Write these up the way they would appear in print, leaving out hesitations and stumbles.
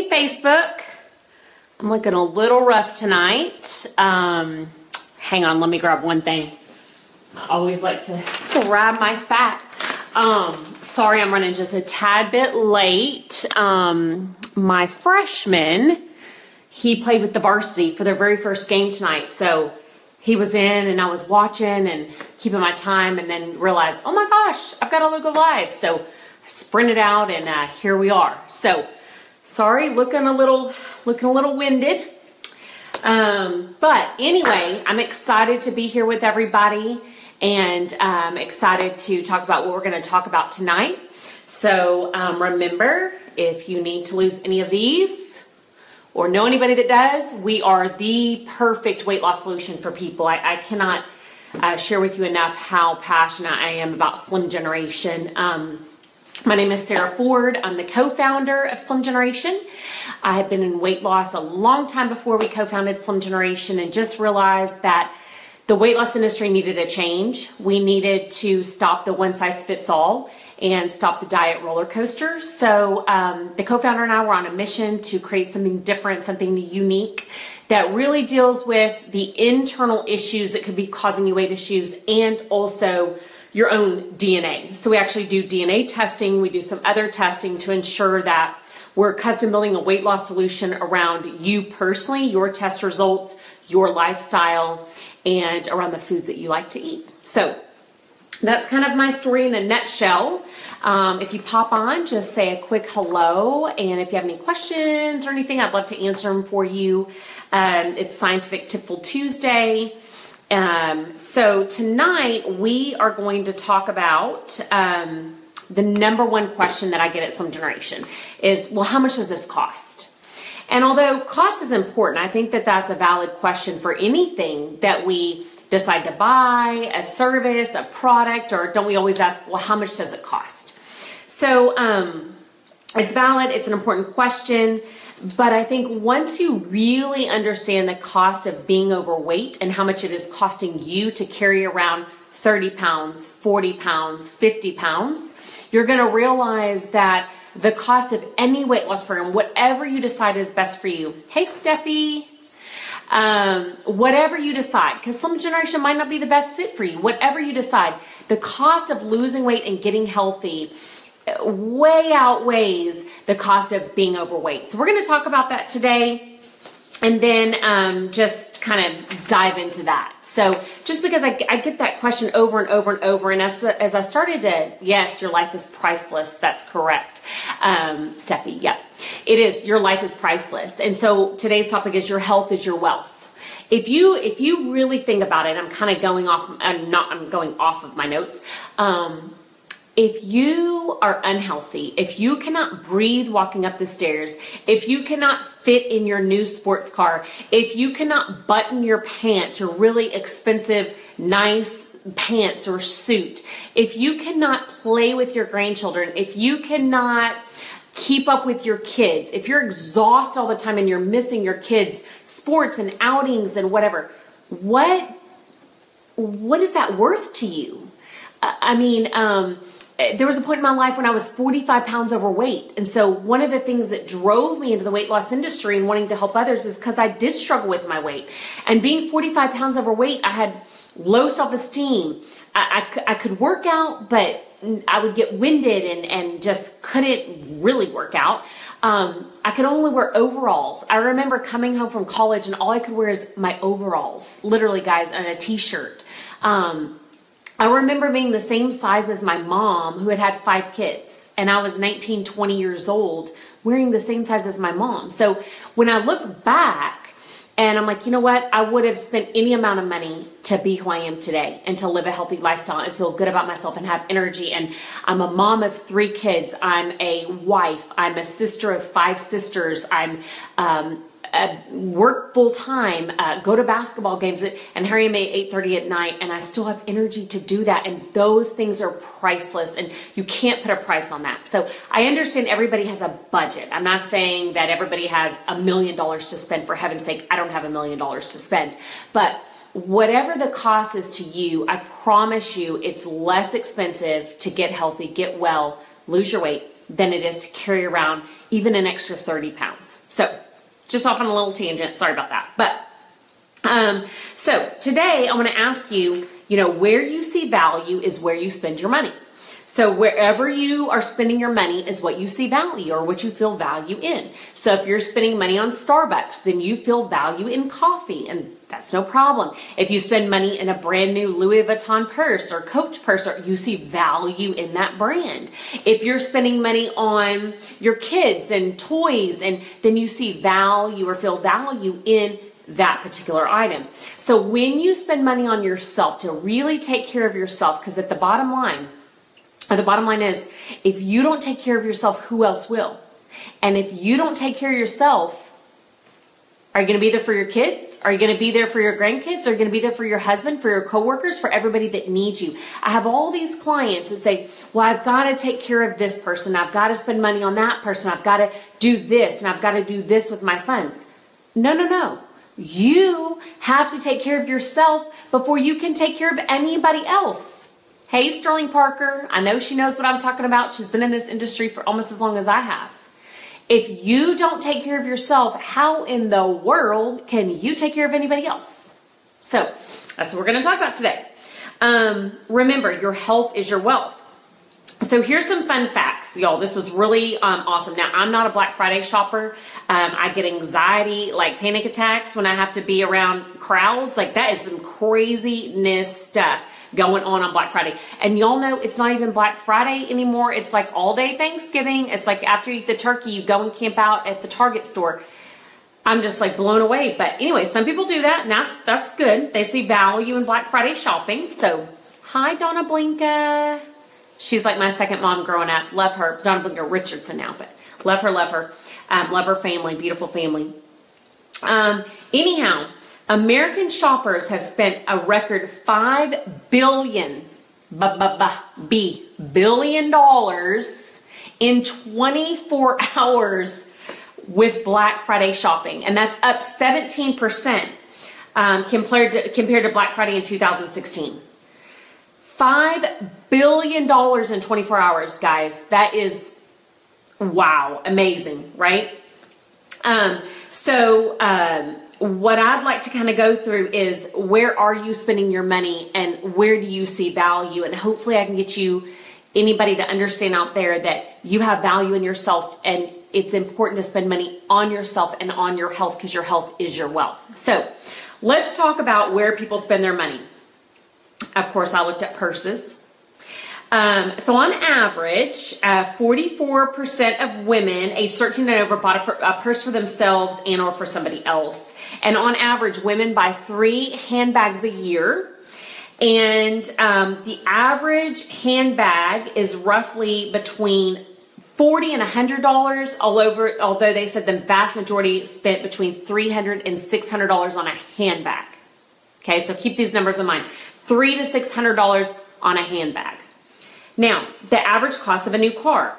Hey Facebook, I'm looking a little rough tonight. Hang on, let me grab one thing. I always like to grab my fat. Sorry, I'm running just a tad bit late. My freshman, he played with the varsity for their very first game tonight. So he was in and I was watching and keeping my time, and then realized, oh my gosh, I've got to go live. So I sprinted out and here we are. So sorry, looking a little winded. But anyway, I'm excited to be here with everybody, and excited to talk about what we're going to talk about tonight. So remember, if you need to lose any of these or know anybody that does, we are the perfect weight loss solution for people. I cannot share with you enough how passionate I am about SlimGeneration. My name is Sarah Ford. I'm the co-founder of SlimGeneration. I had been in weight loss a long time before we co-founded SlimGeneration, and just realized that the weight loss industry needed a change. We needed to stop the one-size-fits-all and stop the diet roller coaster. So the co-founder and I were on a mission to create something different, something unique that really deals with the internal issues that could be causing you weight issues, and also your own DNA. So we actually do DNA testing. We do some other testing to ensure that we're custom building a weight loss solution around you personally, your test results, your lifestyle, and around the foods that you like to eat. So that's kind of my story in a nutshell. If you pop on, just say a quick hello. And if you have any questions or anything, I'd love to answer them for you. It's Scientific Tipful Tuesday. So tonight we are going to talk about the number one question that I get at SlimGeneration is, well, how much does this cost? And although cost is important, I think that that's a valid question for anything that we decide to buy, a service, a product, or don't we always ask, well, how much does it cost? So it's valid, it's an important question. But I think once you really understand the cost of being overweight and how much it is costing you to carry around 30 pounds, 40 pounds, 50 pounds, you're going to realize that the cost of any weight loss program, whatever you decide is best for you. Hey, Steffi. Whatever you decide, because SlimGeneration might not be the best fit for you. Whatever you decide, the cost of losing weight and getting healthy way outweighs the cost of being overweight. So we're going to talk about that today, and then just kind of dive into that. So just because I get that question over and over and over, and as I started to, yes, your life is priceless. That's correct. Steffi, yeah, it is. Your life is priceless. And so today's topic is your health is your wealth. If you really think about it, I'm kind of going off, I'm going off of my notes. If you are unhealthy, if you cannot breathe walking up the stairs, if you cannot fit in your new sports car, if you cannot button your pants, your really expensive, nice pants or suit, if you cannot play with your grandchildren, if you cannot keep up with your kids, if you're exhausted all the time and you're missing your kids' sports and outings and whatever, what is that worth to you? There was a point in my life when I was 45 pounds overweight. And so one of the things that drove me into the weight loss industry and wanting to help others is because I did struggle with my weight. And being 45 pounds overweight, I had low self-esteem. I could work out, but I would get winded and just couldn't really work out. I could only wear overalls. I remember coming home from college and all I could wear is my overalls, literally, guys, and a t-shirt. I remember being the same size as my mom, who had 5 kids, and I was 19, 20 years old, wearing the same size as my mom. So when I look back and I'm like, you know what? I would have spent any amount of money to be who I am today and to live a healthy lifestyle and feel good about myself and have energy. And I'm a mom of 3 kids. I'm a wife. I'm a sister of 5 sisters. I'm work full time, go to basketball games, and Harry may 8:30 at night, and I still have energy to do that. And those things are priceless, and you can't put a price on that. So I understand everybody has a budget. I'm not saying that everybody has $1 million to spend. For heaven's sake, I don't have $1 million to spend, but whatever the cost is to you, I promise you it's less expensive to get healthy, get well, lose your weight, than it is to carry around even an extra 30 pounds. So just off on a little tangent, sorry about that. But so today I want to ask you, where you see value is where you spend your money. So wherever you are spending your money is what you see value or what you feel value in. So if you're spending money on Starbucks, then you feel value in coffee, and that's no problem. If you spend money in a brand new Louis Vuitton purse or Coach purse, or you see value in that brand. If you're spending money on your kids and toys, and then you see value or feel value in that particular item. So when you spend money on yourself to really take care of yourself, because at the bottom line is, if you don't take care of yourself, who else will? And if you don't take care of yourself, are you going to be there for your kids? Are you going to be there for your grandkids? Are you going to be there for your husband, for your coworkers, for everybody that needs you? I have all these clients that say, well, I've got to take care of this person. I've got to spend money on that person. I've got to do this, and I've got to do this with my funds. No. You have to take care of yourself before you can take care of anybody else. Hey, Sterling Parker, I know she knows what I'm talking about. She's been in this industry for almost as long as I have. If you don't take care of yourself, how in the world can you take care of anybody else? So that's what we're going to talk about today. Remember, your health is your wealth. So here's some fun facts, y'all. This was really awesome. Now, I'm not a Black Friday shopper. I get anxiety, like panic attacks when I have to be around crowds. Like, that is some craziness stuff going on Black Friday. And y'all know it's not even Black Friday anymore. It's like all day Thanksgiving. It's like after you eat the turkey, you go and camp out at the Target store. I'm just like blown away. But anyway, some people do that, and that's good. They see value in Black Friday shopping. So hi, Donna Blinka. She's like my second mom growing up. Love her. Donna Blinka Richardson now, but love her. Love her family. Beautiful family. Anyhow, American shoppers have spent a record $5 billion in 24 hours with Black Friday shopping. And that's up 17% compared to Black Friday in 2016. $5 billion in 24 hours, guys. That is, wow, amazing, right? What I'd like to kind of go through is, where are you spending your money and where do you see value? And hopefully I can get you, anybody to understand out there, that you have value in yourself, and it's important to spend money on yourself and on your health, because your health is your wealth. So let's talk about where people spend their money. Of course, I looked at purses. So on average, 44% of women age 13 and over bought a purse for themselves and or for somebody else. And on average, women buy 3 handbags a year. And the average handbag is roughly between $40 and $100 although they said the vast majority spent between $300 and $600 on a handbag. Okay, so keep these numbers in mind. $300 to $600 on a handbag. Now, the average cost of a new car.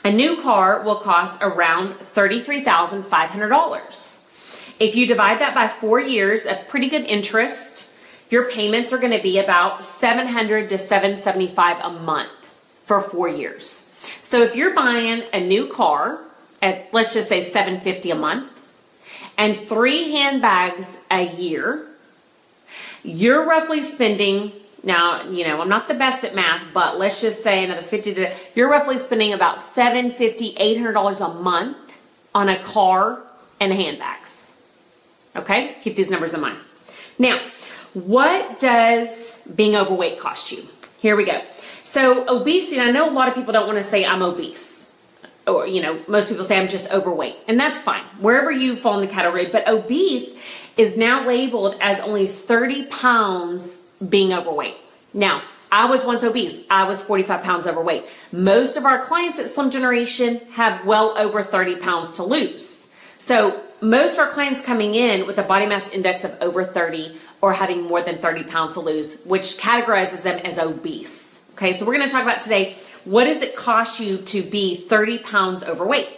A new car will cost around $33,500. If you divide that by 4 years of pretty good interest, your payments are going to be about $700 to $775 a month for 4 years. So if you're buying a new car at, let's just say, $750 a month and 3 handbags a year, you're roughly spending, now, I'm not the best at math, but let's just say another $50 you're roughly spending about $750, $800 a month on a car and handbags. Okay? Keep these numbers in mind. Now, what does being overweight cost you? Here we go. So obesity, and I know a lot of people don't want to say I'm obese. Or, most people say I'm just overweight. And that's fine. Wherever you fall in the category. But obese is now labeled as only 30 pounds being overweight. Now, I was once obese. I was 45 pounds overweight. Most of our clients at SlimGeneration have well over 30 pounds to lose. So most of our clients coming in with a body mass index of over 30 or having more than 30 pounds to lose, which categorizes them as obese. Okay, so we're going to talk about today, what does it cost you to be 30 pounds overweight?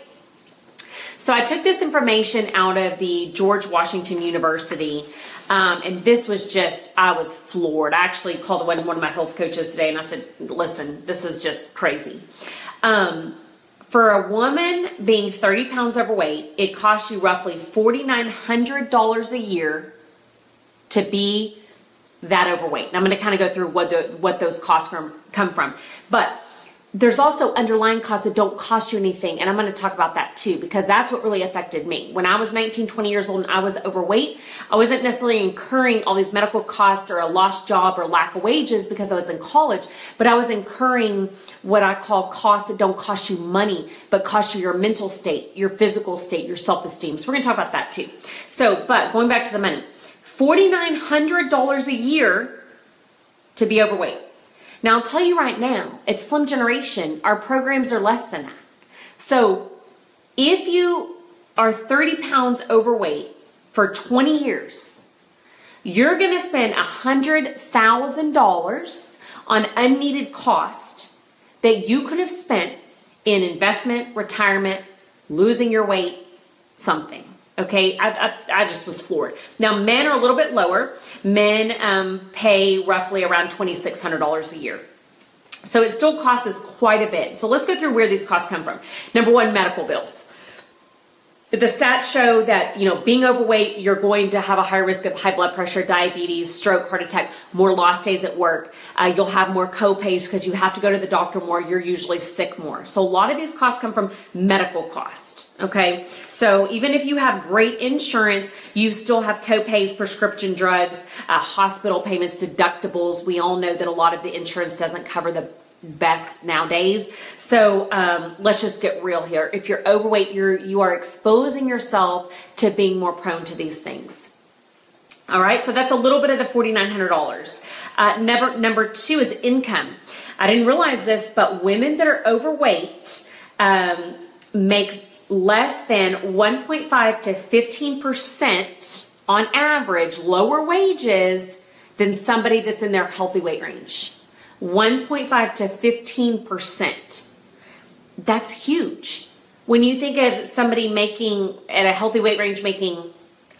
So I took this information out of the George Washington University, and this was just, I was floored. I actually called one of my health coaches today and I said, listen, this is just crazy. For a woman being 30 pounds overweight, it costs you roughly $4,900 a year to be that overweight. And I'm going to kind of go through what those costs come from. But there's also underlying costs that don't cost you anything. And I'm going to talk about that too, because that's what really affected me. When I was 19, 20 years old and I was overweight, I wasn't necessarily incurring all these medical costs or a lost job or lack of wages because I was in college, but I was incurring what I call costs that don't cost you money, but cost you your mental state, your physical state, your self-esteem. So we're going to talk about that too. So, but going back to the money, $4,900 a year to be overweight. Now, I'll tell you right now, at SlimGeneration, our programs are less than that. So if you are 30 pounds overweight for 20 years, you're going to spend $100,000 on unneeded cost that you could have spent in investment, retirement, losing your weight, something. Okay, I just was floored. Now, men are a little bit lower. Men pay roughly around $2,600 a year. So it still costs us quite a bit. So let's go through where these costs come from. Number one, medical bills. The stats show that, being overweight, you're going to have a higher risk of high blood pressure, diabetes, stroke, heart attack, more lost days at work. You'll have more co-pays because you have to go to the doctor more. You're usually sick more. So a lot of these costs come from medical cost. Okay. So even if you have great insurance, you still have co-pays, prescription drugs, hospital payments, deductibles. We all know that a lot of the insurance doesn't cover the best nowadays. So let's just get real here. If you're overweight, you are exposing yourself to being more prone to these things. All right, so that's a little bit of the $4,900. Number two is income. I didn't realize this, but women that are overweight make less than 1.5 to 15% on average lower wages than somebody that's in their healthy weight range. 1.5 to 15%. That's huge. When you think of somebody making at a healthy weight range making,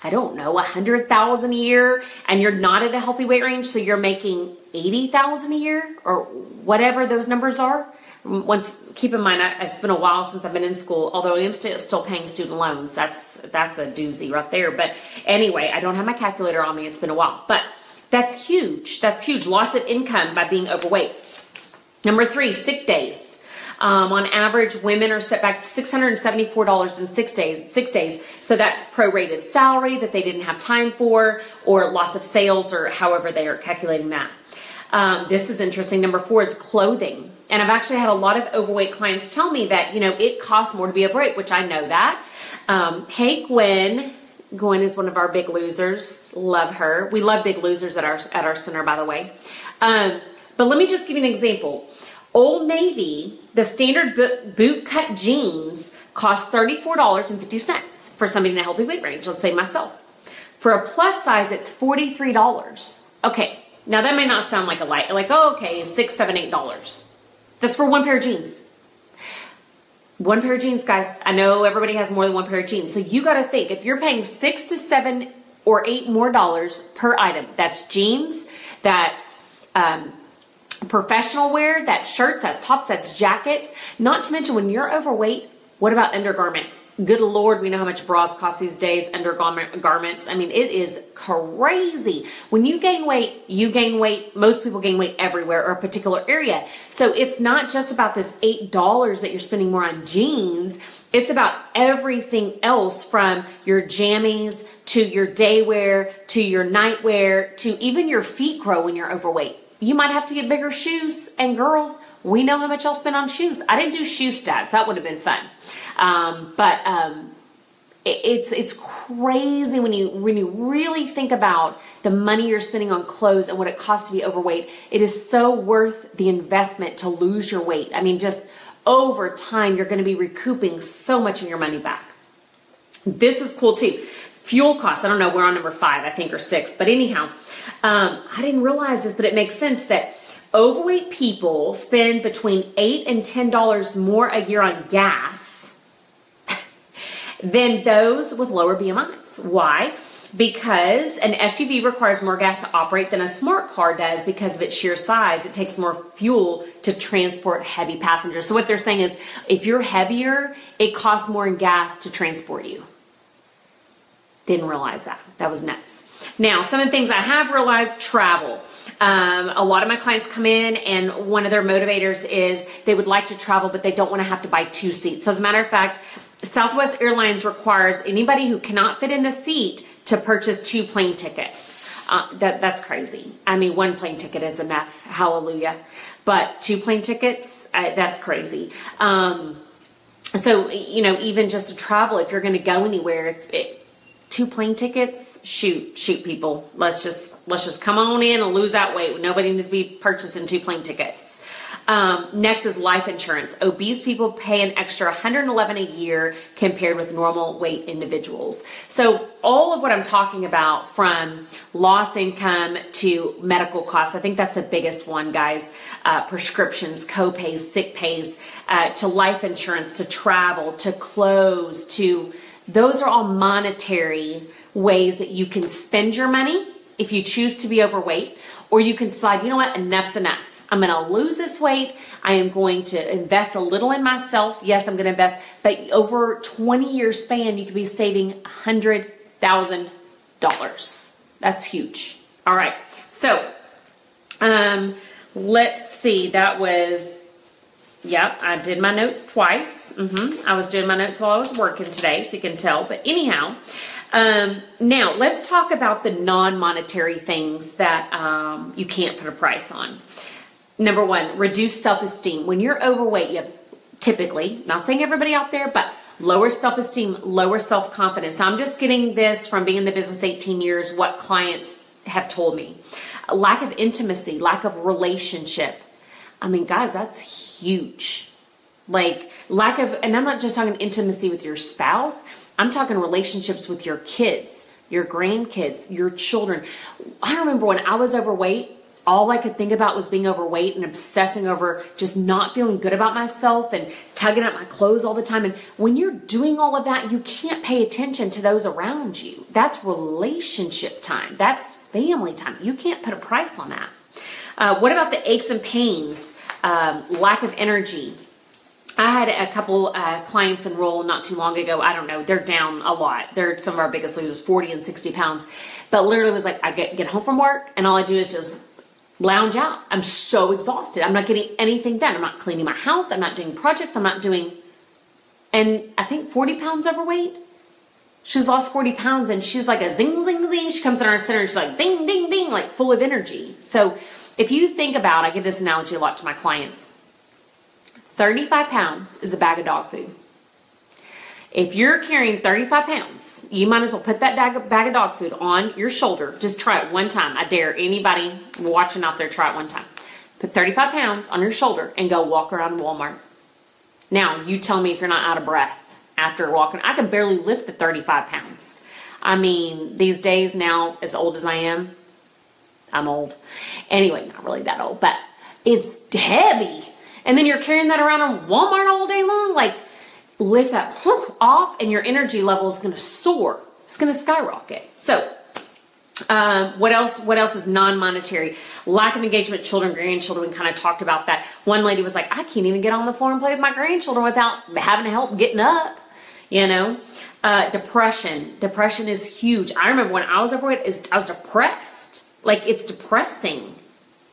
I don't know, $100,000 a year, and you're not at a healthy weight range, so you're making $80,000 a year or whatever those numbers are. Keep in mind, it's been a while since I've been in school, although I am still paying student loans. That's a doozy right there. But anyway, I don't have my calculator on me. It's been a while, but that's huge. That's huge. Loss of income by being overweight. Number three, sick days. On average, women are set back $674 in 6 days. So that's prorated salary that they didn't have time for, or loss of sales, or however they are calculating that. This is interesting. Number four is clothing. And I've actually had a lot of overweight clients tell me that, it costs more to be overweight, which I know that. Hey, Gwen. Gwen is one of our big losers. Love her. We love big losers at our center, by the way. But let me just give you an example. Old Navy, the standard boot cut jeans cost $34.50 for somebody in a healthy weight range. Let's say myself. For a plus size, it's $43. Okay. Now that may not sound like a light, like, oh, okay, $6, $7, $8. That's for one pair of jeans. One pair of jeans, guys. I know everybody has more than one pair of jeans. So you got to think, if you're paying $6 to $7 or $8 more per item, that's jeans, that's professional wear, that's shirts, that's tops, that's jackets. Not to mention when you're overweight, what about undergarments? Good Lord, we know how much bras cost these days, undergarments. I mean, it is crazy. When you gain weight, you gain weight. Most people gain weight everywhere or a particular area. So it's not just about this $8 that you're spending more on jeans. It's about everything else, from your jammies to your day wear to your night wear to even your feet grow when you're overweight. You might have to get bigger shoes, and girls, we know how much y'all spend on shoes. I didn't do shoe stats. That would have been fun. It's crazy when you really think about the money you're spending on clothes and what it costs to be overweight. It is so worth the investment to lose your weight. I mean, just over time, you're going to be recouping so much of your money back. This was cool too. Fuel costs. I don't know. We're on number 5, I think, or 6. But anyhow, I didn't realize this, but it makes sense that overweight people spend between $8 and $10 more a year on gas than those with lower BMIs. Why? because an SUV requires more gas to operate than a smart car does because of its sheer size. It takes more fuel to transport heavy passengers. So what they're saying is if you're heavier, it costs more in gas to transport you. Didn't realize that. That was nuts. Now, some of the things I have realized: travel. A lot of my clients come in and one of their motivators is they would like to travel, but they don't want to have to buy 2 seats. So as a matter of fact, Southwest Airlines requires anybody who cannot fit in the seat to purchase 2 plane tickets. That's crazy. I mean, 1 plane ticket is enough. Hallelujah. But 2 plane tickets, that's crazy. So, you know, even just to travel, if you're going to go anywhere, 2 plane tickets, shoot people. Let's just come on in and lose that weight. Nobody needs to be purchasing 2 plane tickets. Next is life insurance. Obese people pay an extra $111 a year compared with normal weight individuals. So all of what I'm talking about, from lost income to medical costs, I think that's the biggest one, guys. Prescriptions, co-pays, sick pays, to life insurance, to travel, to clothes, to those are all monetary ways that you can spend your money if you choose to be overweight, or you can decide, you know what, enough's enough. I'm going to lose this weight. I am going to invest a little in myself. Yes, I'm going to invest, but over 20-year span, you could be saving $100,000. That's huge. All right. So, let's see. That was, yep, I did my notes twice. I was doing my notes while I was working today, so you can tell. But anyhow, now let's talk about the non-monetary things that you can't put a price on. Number 1, reduce self-esteem. When you're overweight, you have typically, not saying everybody out there, but lower self-esteem, lower self-confidence. I'm just getting this from being in the business 18 years, what clients have told me. A lack of intimacy, lack of relationship. I mean, guys, that's huge. Like lack of, and I'm not just talking intimacy with your spouse. I'm talking relationships with your kids, your grandkids, your children. I remember when I was overweight, all I could think about was being overweight and obsessing over just not feeling good about myself and tugging at my clothes all the time. And when you're doing all of that, you can't pay attention to those around you. That's relationship time. That's family time. You can't put a price on that. What about the aches and pains, lack of energy? I had a couple clients enroll not too long ago. I don't know. They're down a lot. They're some of our biggest losers, 40 and 60 pounds. But literally was like, I get home from work and all I do is just lounge out. I'm so exhausted. I'm not getting anything done. I'm not cleaning my house. I'm not doing projects. I'm not doing, and I think 40 pounds overweight. She's lost 40 pounds and she's like a zing, zing, zing. She comes in our center and she's like ding, ding, ding, like full of energy. So if you think about, I give this analogy a lot to my clients. 35 pounds is a bag of dog food. If you're carrying 35 pounds, you might as well put that bag of dog food on your shoulder. Just try it one time. I dare anybody watching out there, try it one time. Put 35 pounds on your shoulder and go walk around Walmart. Now, you tell me if you're not out of breath after walking. I can barely lift the 35 pounds. I mean, these days now, as old as I am, I'm old. Anyway, not really that old, but it's heavy. And then you're carrying that around on Walmart all day long, like, lift that off and your energy level is going to soar. It's going to skyrocket. So what else is non-monetary? Lack of engagement with children, grandchildren. We kind of talked about that. One lady was like, I can't even get on the floor and play with my grandchildren without having to help getting up, you know. Depression is huge. I remember when I was overweight, I was depressed. Like, it's depressing.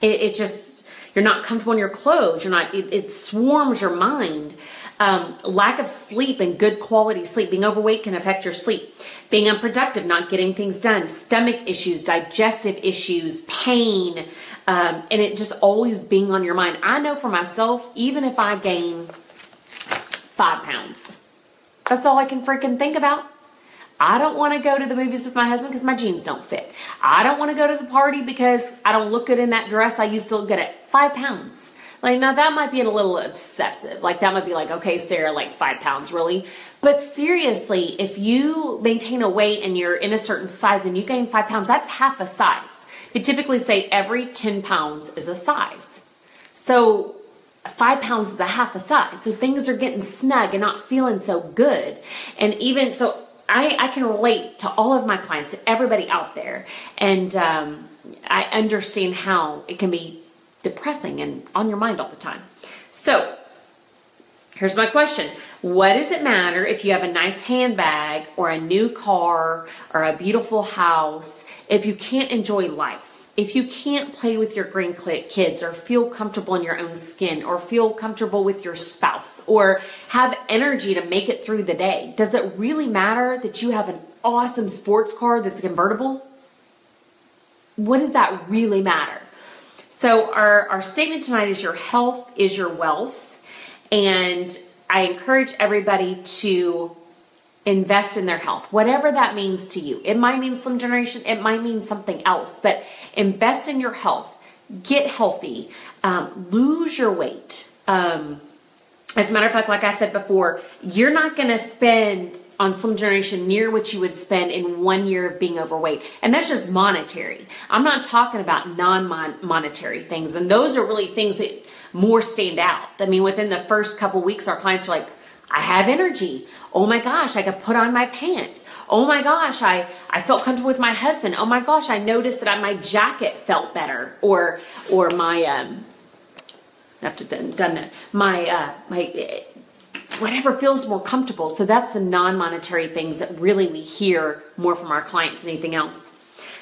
It just, you're not comfortable in your clothes. You're not, it swarms your mind. Lack of sleep and good quality sleep. Being overweight can affect your sleep. Being unproductive, not getting things done. Stomach issues, digestive issues, pain, and it just always being on your mind. I know for myself, even if I gain 5 pounds, that's all I can freaking think about. I don't want to go to the movies with my husband because my jeans don't fit. I don't want to go to the party because I don't look good in that dress I used to look good at. 5 pounds. Like, now that might be a little obsessive. Like, that might be like, okay, Sarah, like 5 pounds, really? But seriously, if you maintain a weight and you're in a certain size and you gain 5 pounds, that's half a size. They typically say every 10 pounds is a size. So 5 pounds is a half a size. So things are getting snug and not feeling so good. And even so, I can relate to all of my clients, to everybody out there. And I understand how it can be depressing and on your mind all the time. So here's my question. What does it matter if you have a nice handbag or a new car or a beautiful house if you can't enjoy life? If you can't play with your grandkids or feel comfortable in your own skin or feel comfortable with your spouse or have energy to make it through the day, does it really matter that you have an awesome sports car that's convertible? What does that really matter? So our statement tonight is your health is your wealth. And I encourage everybody to invest in their health, whatever that means to you. It might mean SlimGeneration, it might mean something else, but invest in your health, get healthy, lose your weight. As a matter of fact, like I said before, you're not going to spend on SlimGeneration near what you would spend in 1 year of being overweight. And that's just monetary. I'm not talking about non-monetary things. And those are really things that more stand out. I mean, within the first couple weeks, our clients are like, I have energy. Oh my gosh, I could put on my pants. Oh my gosh, I felt comfortable with my husband. Oh my gosh, I noticed that my jacket felt better. Or my, my whatever feels more comfortable. So that's the non-monetary things that really we hear more from our clients than anything else.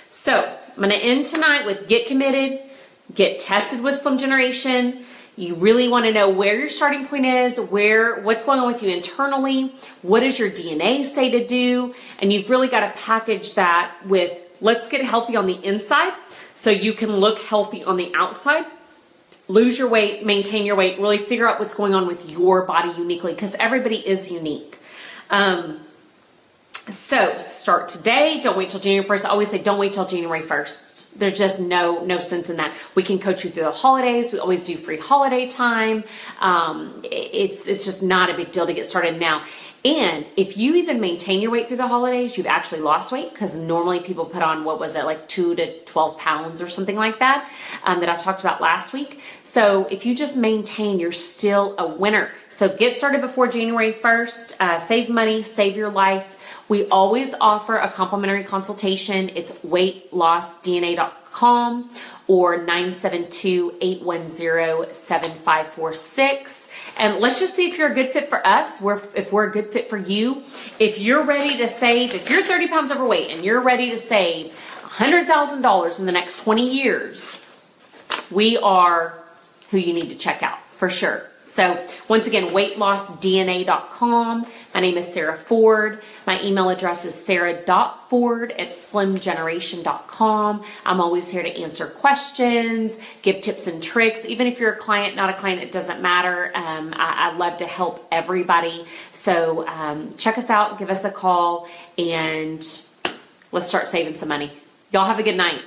So I'm going to end tonight with get committed, get tested with SlimGeneration. You really want to know where your starting point is, what's going on with you internally, what does your DNA say to do, and you've really got to package that with let's get healthy on the inside so you can look healthy on the outside. Lose your weight, maintain your weight, really figure out what's going on with your body uniquely because everybody is unique. So start today. Don't wait till January 1st. I always say don't wait till January 1st. There's just no sense in that. We can coach you through the holidays. We always do free holiday time. It's just not a big deal to get started now. And if you even maintain your weight through the holidays, you've actually lost weight because normally people put on, what was it, like 2 to 12 pounds or something like that, that I talked about last week. So if you just maintain, you're still a winner. So get started before January 1st. Save money, save your life. We always offer a complimentary consultation. It's weightlossdna.com or 972-810-7546. And let's just see if you're a good fit for us, if we're a good fit for you. If you're ready to save, if you're 30 pounds overweight and you're ready to save $100,000 in the next 20 years, we are who you need to check out for sure. So once again, weightlossdna.com. My name is Sarah Ford. My email address is sarah.ford@slimgeneration.com. I'm always here to answer questions, give tips and tricks. Even if you're a client, not a client, it doesn't matter. I love to help everybody. So check us out, give us a call, and let's start saving some money. Y'all have a good night.